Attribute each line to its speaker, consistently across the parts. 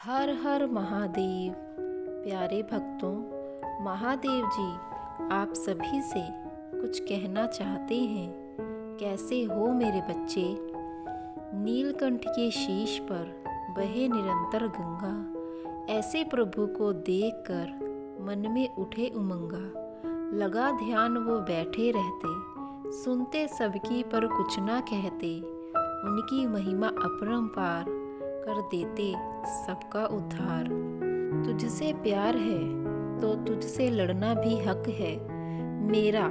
Speaker 1: हर हर महादेव। प्यारे भक्तों, महादेव जी आप सभी से कुछ कहना चाहते हैं। कैसे हो मेरे बच्चे? नीलकंठ के शीश पर बहे निरंतर गंगा, ऐसे प्रभु को देखकर मन में उठे उमंगा। लगा ध्यान वो बैठे रहते, सुनते सबकी पर कुछ ना कहते। उनकी महिमा अपरंपार, कर देते सबका उद्धार। तुझसे प्यार है तो तुझसे लड़ना भी हक है मेरा,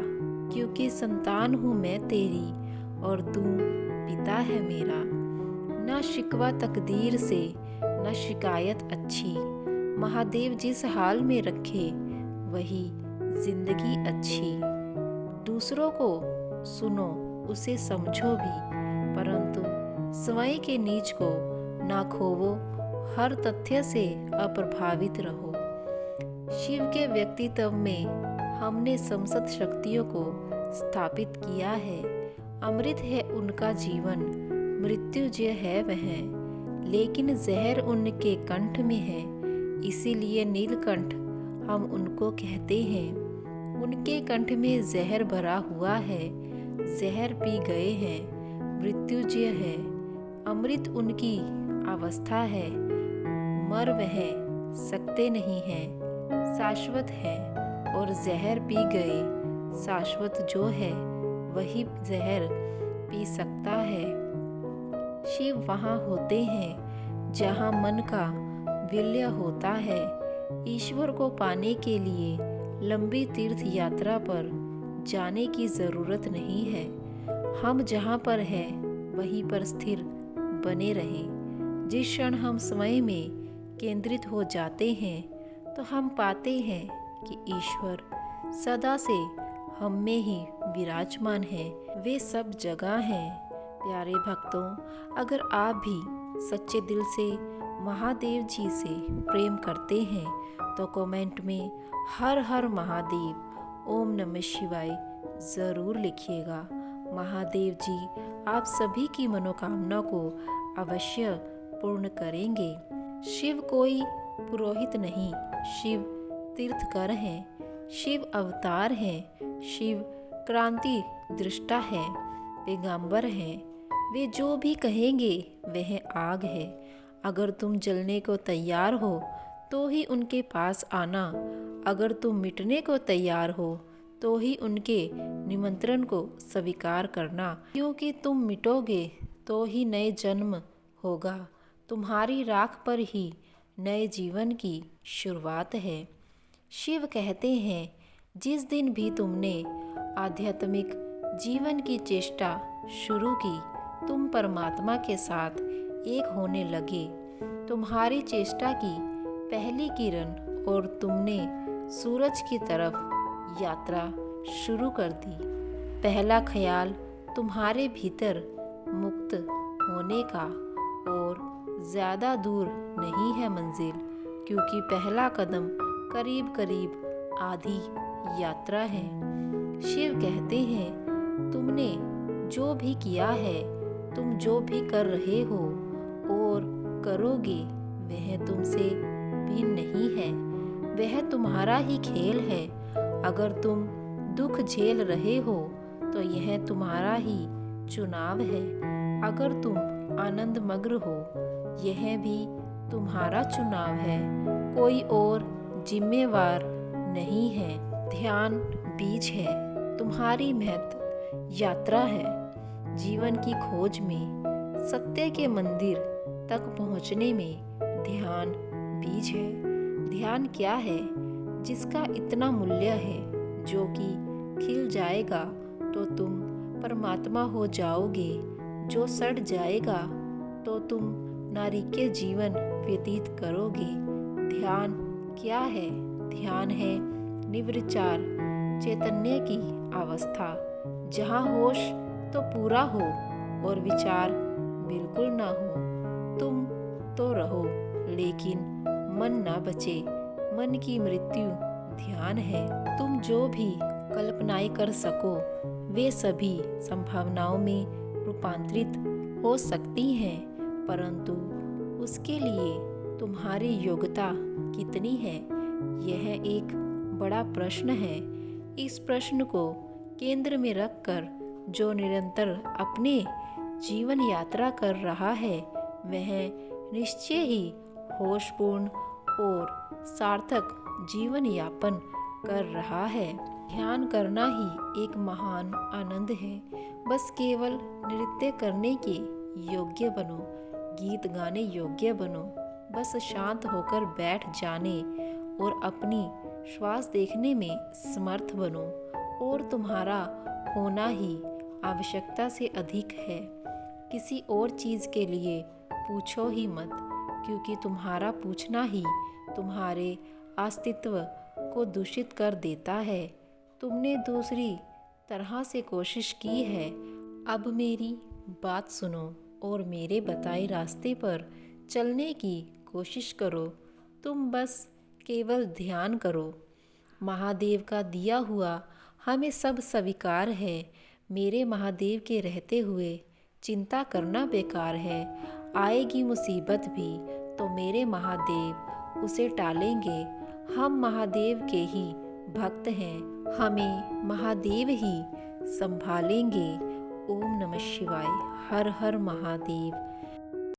Speaker 1: क्योंकि संतान हूँ मैं तेरी और तू पिता है मेरा। ना शिकवा तकदीर से न शिकायत अच्छी, महादेव जिस हाल में रखे वही जिंदगी अच्छी। दूसरों को सुनो उसे समझो भी, परंतु स्वयं के नीच को ना खोवो। हर तथ्य से अप्रभावित रहो। शिव के व्यक्तित्व में हमने समस्त शक्तियों को स्थापित किया है। अमृत है उनका जीवन, मृत्युजय है वह, लेकिन जहर उनके कंठ में है, इसीलिए नीलकंठ हम उनको कहते हैं। उनके कंठ में जहर भरा हुआ है, जहर पी गए हैं, मृत्युजय है। अमृत उनकी अवस्था है, मर वह सकते नहीं हैं, शाश्वत है। और जहर पी गए, शाश्वत जो है वही जहर पी सकता है। शिव वहाँ होते हैं जहाँ मन का विलय होता है। ईश्वर को पाने के लिए लंबी तीर्थ यात्रा पर जाने की ज़रूरत नहीं है। हम जहाँ पर हैं वहीं पर स्थिर बने रहें। जिस क्षण हम स्वयं में केंद्रित हो जाते हैं तो हम पाते हैं कि ईश्वर सदा से हम में ही विराजमान है। वे सब जगह हैं। प्यारे भक्तों, अगर आप भी सच्चे दिल से महादेव जी से प्रेम करते हैं तो कमेंट में हर हर महादेव, ओम नमः शिवाय ज़रूर लिखिएगा। महादेव जी आप सभी की मनोकामना को अवश्य पूर्ण करेंगे। शिव कोई पुरोहित नहीं, शिव तीर्थकर हैं, शिव अवतार हैं, शिव क्रांति दृष्टा है, पैगंबर हैं। वे जो भी कहेंगे वह आग है। अगर तुम जलने को तैयार हो तो ही उनके पास आना, अगर तुम मिटने को तैयार हो तो ही उनके निमंत्रण को स्वीकार करना, क्योंकि तुम मिटोगे तो ही नए जन्म होगा। तुम्हारी राख पर ही नए जीवन की शुरुआत है। शिव कहते हैं, जिस दिन भी तुमने आध्यात्मिक जीवन की चेष्टा शुरू की, तुम परमात्मा के साथ एक होने लगे। तुम्हारी चेष्टा की पहली किरण और तुमने सूरज की तरफ यात्रा शुरू कर दी। पहला ख्याल तुम्हारे भीतर मुक्त होने का, और ज़्यादा दूर नहीं है मंजिल, क्योंकि पहला कदम करीब करीब आधी यात्रा है। शिव कहते हैं, तुमने जो भी किया है, तुम जो भी कर रहे हो और करोगे वह तुमसे भिन्न नहीं है। वह तुम्हारा ही खेल है। अगर तुम दुख झेल रहे हो तो यह तुम्हारा ही चुनाव है। अगर तुम आनंद मग्न हो, यह भी तुम्हारा चुनाव है। कोई और जिम्मेवार नहीं है। ध्यान बीज है, तुम्हारी महत्व यात्रा है। जीवन की खोज में सत्य के मंदिर तक पहुंचने में ध्यान बीज है। ध्यान क्या है? जिसका इतना मूल्य है, जो कि खिल जाएगा तो तुम परमात्मा हो जाओगे, जो सड़ जाएगा तो तुम नारी के जीवन व्यतीत करोगे। ध्यान क्या है? ध्यान है निर्विचार चैतन्य की अवस्था, जहाँ होश तो पूरा हो और विचार बिल्कुल ना हो। तुम तो रहो लेकिन मन ना बचे। मन की मृत्यु ध्यान है। तुम जो भी कल्पनाएं कर सको वे सभी संभावनाओं में रूपांतरित हो सकती हैं, परंतु उसके लिए तुम्हारी योग्यता कितनी है, यह एक बड़ा प्रश्न है। इस प्रश्न को केंद्र में रखकर जो निरंतर अपने जीवन यात्रा कर रहा है, वह निश्चय ही होशपूर्ण और सार्थक जीवन यापन कर रहा है। ध्यान करना ही एक महान आनंद है। बस केवल नृत्य करने के योग्य बनो, गीत गाने योग्य बनो। बस शांत होकर बैठ जाने और अपनी श्वास देखने में समर्थ बनो, और तुम्हारा होना ही आवश्यकता से अधिक है। किसी और चीज़ के लिए पूछो ही मत, क्योंकि तुम्हारा पूछना ही तुम्हारे अस्तित्व को दूषित कर देता है। तुमने दूसरी तरह से कोशिश की है, अब मेरी बात सुनो और मेरे बताए रास्ते पर चलने की कोशिश करो। तुम बस केवल ध्यान करो। महादेव का दिया हुआ हमें सब स्वीकार है। मेरे महादेव के रहते हुए चिंता करना बेकार है। आएगी मुसीबत भी तो मेरे महादेव उसे टालेंगे। हम महादेव के ही भक्त हैं, हमें महादेव ही संभालेंगे। ओम नमः शिवाय। हर हर महादेव।